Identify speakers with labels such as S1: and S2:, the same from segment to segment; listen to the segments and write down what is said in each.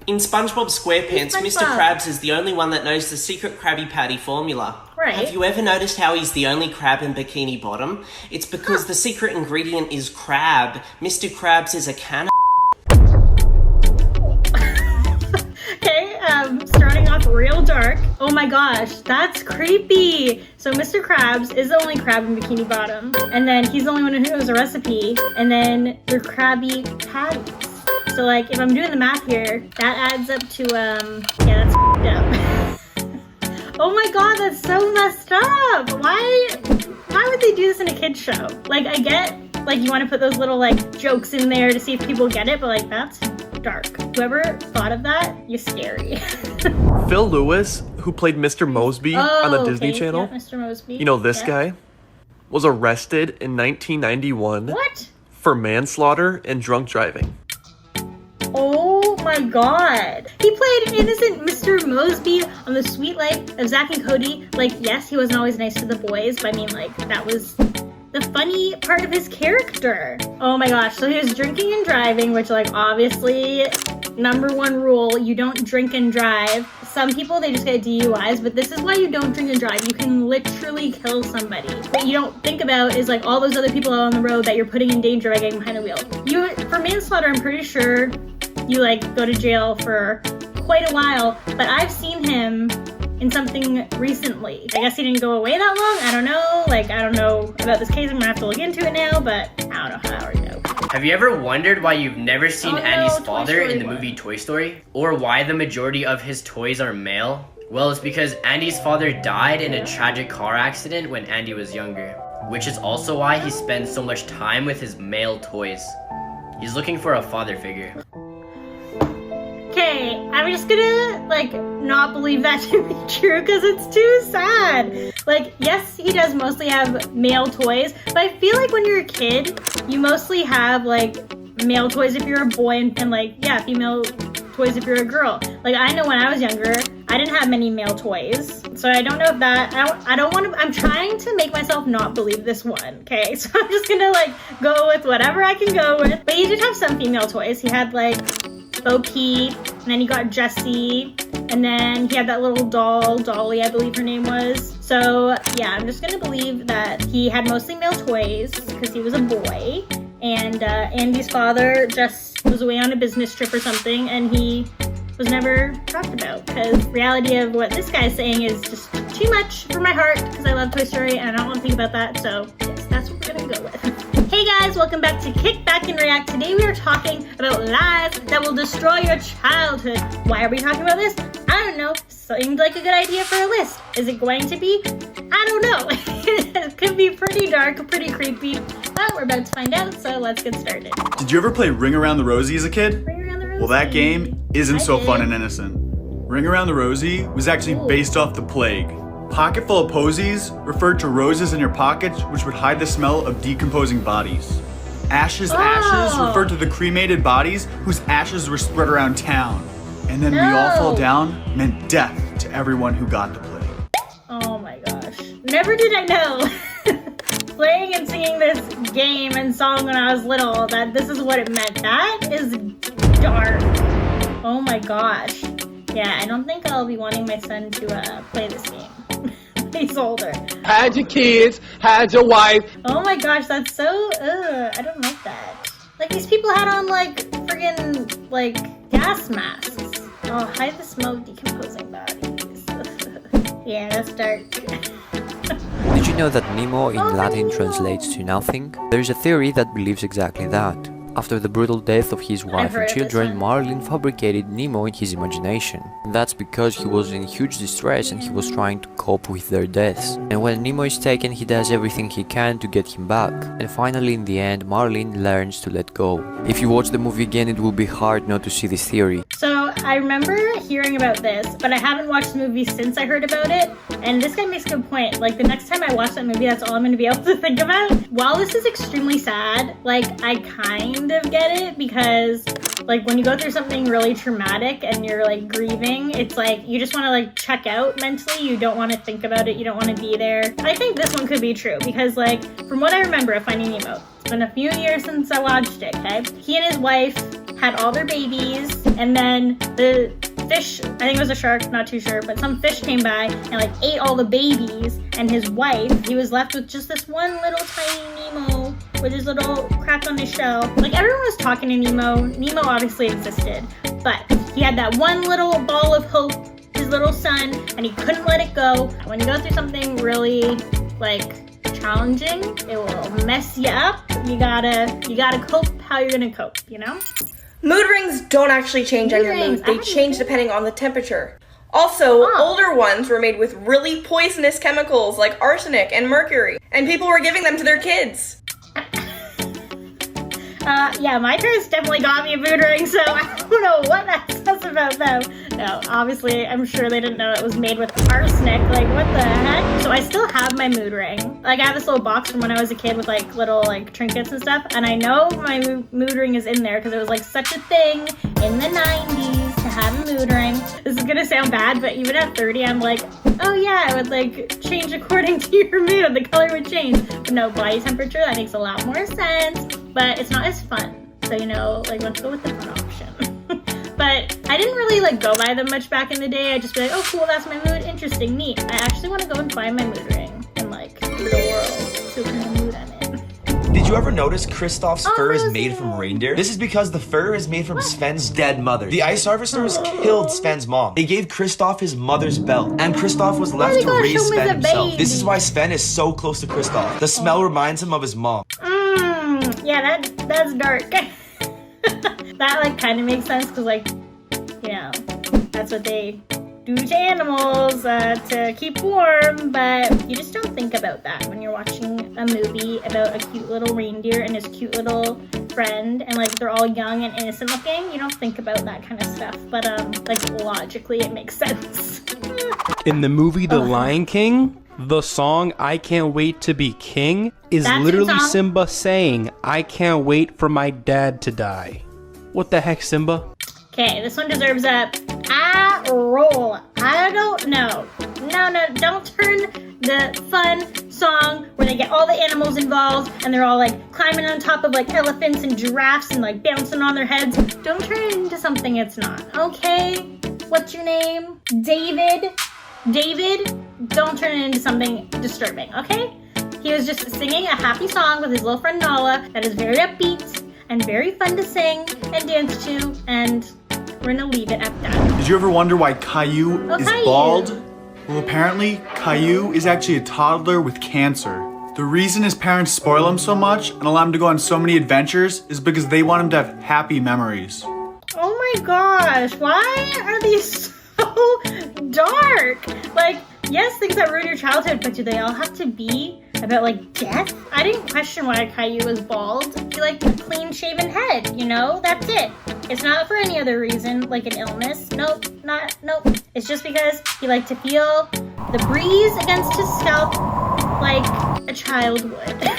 S1: In SpongeBob SquarePants,
S2: SpongeBob.
S1: Mr. Krabs is the only one that knows the secret Krabby Patty formula.
S2: Right.
S1: Have you ever noticed how he's the only crab in Bikini Bottom? It's because the secret ingredient is crab. Mr. Krabs is a can of
S2: Okay, starting off real dark. Oh my gosh, that's creepy. So Mr. Krabs is the only crab in Bikini Bottom. And then he's the only one who knows a recipe. And then they're Krabby Patties. So like, if I'm doing the math here, that adds up to, yeah, that's up. Oh my god, that's so messed up. Why would they do this in a kid's show? Like, I get, like, you want to put those little, like, jokes in there to see if people get it, but, like, that's dark. Whoever thought of that, you're scary.
S3: Phil Lewis, who played Mr. Mosby on the Disney Channel,
S2: yeah, Mr. Mosby.
S3: you know this guy, was arrested in 1991
S2: What?
S3: for manslaughter and drunk driving.
S2: Oh my god. He played innocent Mr. Mosby on The Sweet Life of Zack and Cody. Like, yes, he wasn't always nice to the boys, but I mean, like, that was the funny part of his character. Oh my gosh, so he was drinking and driving, which, like, obviously, number one rule, you don't drink and drive. Some people, they just get DUIs, but this is why you don't drink and drive. You can literally kill somebody. What you don't think about is, like, all those other people on the road that you're putting in danger by getting behind the wheel. For manslaughter, I'm pretty sure you, like, go to jail for quite a while, but I've seen him in something recently. I guess he didn't go away that long. I don't know. Like, I don't know about this case. I'm gonna have to look into it now, but I don't know how I already know.
S4: Have you ever wondered why you've never seen Andy's
S2: Toy
S4: father
S2: Story
S4: in the
S2: 1.
S4: movie Toy Story? Or why the majority of his toys are male? Well, it's because Andy's father died in a tragic car accident when Andy was younger, which is also why he spends so much time with his male toys. He's looking for a father figure.
S2: Okay, I'm just gonna, like, not believe that to be true because it's too sad. Like, yes, he does mostly have male toys, but I feel like when you're a kid, you mostly have, like, male toys if you're a boy and like, yeah, female toys if you're a girl. Like, I know when I was younger, I didn't have many male toys. So I don't know if that, I don't want to, I'm trying to make myself not believe this one, okay? So I'm just gonna, like, go with whatever I can go with. But he did have some female toys. He had, like, Bo Peep, and then he got Jessie, and then he had that little doll, Dolly, I believe her name was. So yeah, I'm just gonna believe that he had mostly male toys because he was a boy, and Andy's father just was away on a business trip or something, and he was never talked about because reality of what this guy's saying is just too much for my heart because I love Toy Story and I don't want to think about that. So yes, that's what we're gonna go with. Hey guys, welcome back to Kick Back and React. Today we are talking about lies that will destroy your childhood. Why are we talking about this? I don't know. Seemed like a good idea for a list. Is it going to be? I don't know. It could be pretty dark, pretty creepy, but we're about to find out, so let's get started.
S5: Did you ever play Ring Around the Rosie as a kid?
S2: Ring Around the Rosie.
S5: Well, that game isn't
S2: I
S5: so
S2: did.
S5: fun and innocent. Ring Around the Rosie was actually based off the plague. Pocket full of posies referred to roses in your pockets, which would hide the smell of decomposing bodies. Ashes referred to the cremated bodies whose ashes were spread around town. And then we all fall down meant death to everyone who got the plague.
S2: Oh my gosh. Never did I know, playing and singing this game and song when I was little, that this is what it meant. That is dark. Oh my gosh. Yeah, I don't think I'll be wanting my son to play this game. He's older.
S6: Hide your kids, hide your wife.
S2: Oh my gosh, that's so, I don't like that. Like, these people had on, like, friggin', like, gas masks. Oh, hide the smoke, decomposing bodies. Yeah, that's dark.
S7: Did you know that Nemo in Latin translates to nothing? There is a theory that believes exactly that. After the brutal death of his wife and children, Marlin fabricated Nemo in his imagination. And that's because he was in huge distress and he was trying to cope with their deaths. And when Nemo is taken, he does everything he can to get him back. And finally, in the end, Marlin learns to let go. If you watch the movie again, it will be hard not to see this theory.
S2: So I remember hearing about this, but I haven't watched the movie since I heard about it. And this guy makes a good point. Like, the next time I watch that movie, that's all I'm going to be able to think about. While this is extremely sad, like, I kind of get it because, like, when you go through something really traumatic and you're, like, grieving, it's like you just want to, like, check out mentally. You don't want to think about it. You don't want to be there. I think this one could be true because, like, from what I remember of Finding Nemo, it's been a few years since I watched it, okay? He and his wife had all their babies, and then the fish, I think it was a shark, not too sure, but some fish came by and like ate all the babies, and his wife, he was left with just this one little tiny Nemo with his little crack on his shell. Like, everyone was talking to Nemo. Nemo obviously existed, but he had that one little ball of hope, his little son, and he couldn't let it go. When you go through something really like challenging, it will mess you up. You gotta cope how you're gonna cope, you know?
S8: Mood rings don't actually change on your mood. They change depending on the temperature. Also, older ones were made with really poisonous chemicals like arsenic and mercury, and people were giving them to their kids.
S2: Yeah, my parents definitely got me a mood ring, so I don't know what that says about them. No, obviously, I'm sure they didn't know it was made with arsenic. Like, what the heck? So I still have my mood ring. Like, I have this little box from when I was a kid with, like, little, like, trinkets and stuff, and I know my mood ring is in there because it was, like, such a thing in the 90s to have a mood ring. This is gonna sound bad, but even at 30, I'm like, oh yeah, it would, like, change according to your mood. The color would change. But no, body temperature, that makes a lot more sense. But it's not as fun. So, you know, like, let's go with the fun option. But I didn't really, like, go by them much back in the day. I'd just be like, oh, cool, that's my mood. Interesting, neat. I actually want to go and find my mood ring and, like, the world. See what kind of mood I'm in.
S9: Did you ever notice Kristoff's fur is made from reindeer? This is because the fur is made from Sven's dead mother. The ice harvesters killed Sven's mom. They gave Kristoff his mother's belt, and Kristoff was left to raise Sven himself. This is why Sven is so close to Kristoff. The smell reminds him of his mom.
S2: Yeah, that's dark. That, like, kind of makes sense because, like, you know, that's what they do to animals to keep warm, but you just don't think about that when you're watching a movie about a cute little reindeer and his cute little friend, and, like, they're all young and innocent looking. You don't think about that kind of stuff, but, like, logically it makes sense.
S10: In the movie The Lion King, the song I Can't Wait to Be King is literally Simba saying, I can't wait for my dad to die. What the heck, Simba?
S2: Okay, this one deserves a roll. I don't know. No, don't turn the fun song where they get all the animals involved and they're all, like, climbing on top of, like, elephants and giraffes and, like, bouncing on their heads. Don't turn it into something it's not, okay? What's your name? David, don't turn it into something disturbing, okay? He was just singing a happy song with his little friend Nala that is very upbeat and very fun to sing and dance to, and we're gonna leave it at that.
S5: Did you ever wonder why Caillou is bald? Well, apparently, Caillou is actually a toddler with cancer. The reason his parents spoil him so much and allow him to go on so many adventures is because they want him to have happy memories.
S2: Oh my gosh, why are these so dark? Like, yes, things that ruin your childhood, but do they all have to be about, like, death? I didn't question why Caillou was bald. He liked a clean-shaven head, you know? That's it. It's not for any other reason, like an illness. Nope. It's just because he liked to feel the breeze against his scalp like a child would.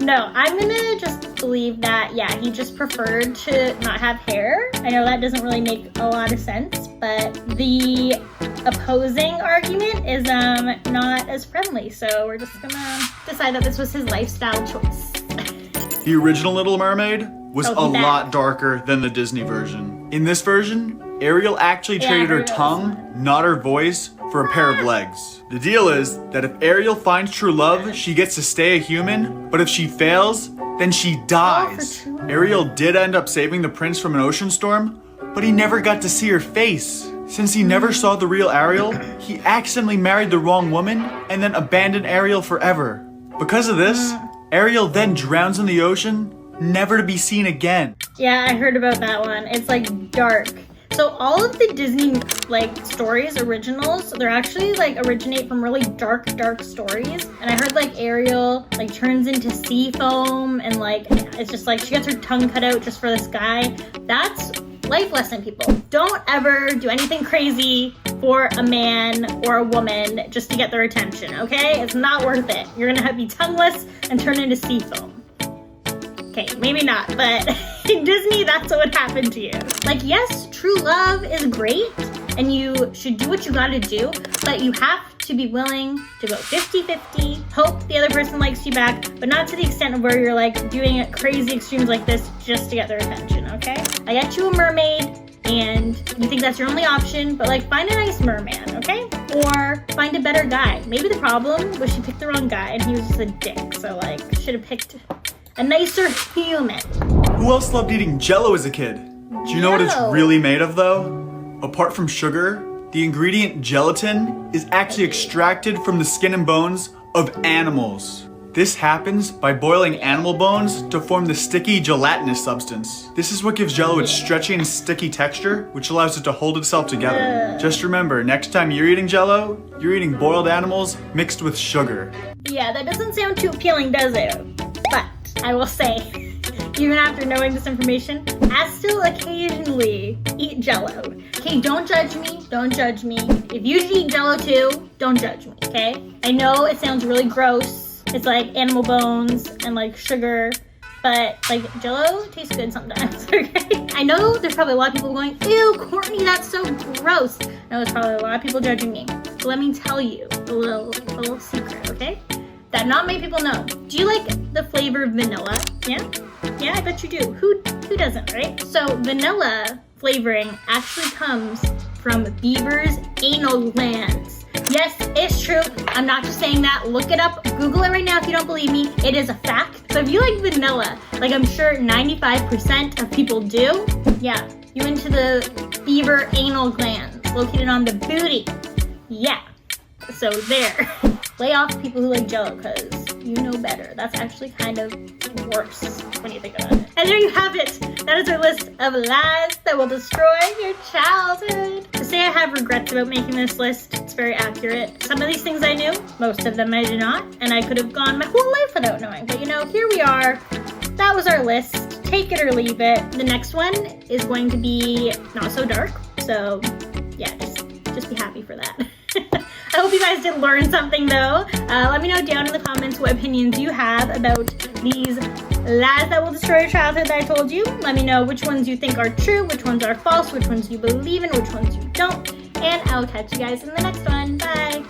S2: No, I'm gonna just believe that, yeah, he just preferred to not have hair. I know that doesn't really make a lot of sense, but the opposing argument is not as friendly, so we're just gonna decide that this was his lifestyle choice.
S5: The original Little Mermaid was a lot darker than the Disney version. In this version, Ariel actually traded her tongue, not her voice, for a pair of legs. The deal is that if Ariel finds true love, she gets to stay a human, but if she fails, then she dies. Ariel did end up saving the prince from an ocean storm, but he never got to see her face. Since he never saw the real Ariel, he accidentally married the wrong woman and then abandoned Ariel forever. Because of this, Ariel then drowns in the ocean, never to be seen again.
S2: Yeah, I heard about that one. It's, like, dark. So all of the Disney, like, stories, originals, they're actually, like, originate from really dark stories. And I heard, like, Ariel, like, turns into sea foam and, like, it's just, like, she gets her tongue cut out just for this guy. That's life lesson, people. Don't ever do anything crazy for a man or a woman just to get their attention, okay? It's not worth it. You're gonna be tongueless and turn into sea foam. Okay, maybe not, but in Disney, that's what would happen to you. Like, yes, true love is great, and you should do what you gotta do, but you have to be willing to go 50-50, hope the other person likes you back, but not to the extent of where you're like doing crazy extremes like this just to get their attention, okay? I got you a mermaid, and you think that's your only option, but like find a nice merman, okay? Or find a better guy. Maybe the problem was she picked the wrong guy and he was just a dick, so like should have picked a nicer human.
S5: Who else loved eating Jello as a kid? Do you know what it's really made of though? Apart from sugar, the ingredient gelatin is actually extracted from the skin and bones of animals. This happens by boiling animal bones to form the sticky gelatinous substance. This is what gives Jello its stretchy and sticky texture, which allows it to hold itself together. Just remember, next time you're eating Jello, you're eating boiled animals mixed with sugar.
S2: Yeah, that doesn't sound too appealing, does it? But I will say, even after knowing this information, I still occasionally eat Jello. Okay, don't judge me, don't judge me. If you eat Jello too, don't judge me, okay? I know it sounds really gross. It's like animal bones and like sugar, but like Jello tastes good sometimes, okay? I know there's probably a lot of people going, ew, Courtney, that's so gross. I know there's probably a lot of people judging me. But let me tell you a little secret, okay? That not many people know. Do you like the flavor of vanilla? Yeah? Yeah, I bet you do. Who doesn't, right? So vanilla flavoring actually comes from beavers' anal glands. Yes, it's true. I'm not just saying that. Look it up. Google it right now if you don't believe me. It is a fact. So if you like vanilla, like I'm sure 95% of people do, yeah, you into the beaver anal glands located on the booty. Yeah. So there. Lay off people who like Jello because you know better. That's actually kind of worse when you think about it. And there you have it. That is our list of lies that will destroy your childhood. To say I have regrets about making this list, it's very accurate. Some of these things I knew, most of them I did not, and I could have gone my whole life without knowing. But you know, here we are. That was our list. Take it or leave it. The next one is going to be not so dark. So yeah, just be happy for that. I hope you guys did learn something though. Let me know down in the comments what opinions you have about these lies that will destroy your childhood that I told you. Let me know which ones you think are true, which ones are false, which ones you believe in, which ones you don't. And I will catch you guys in the next one. Bye.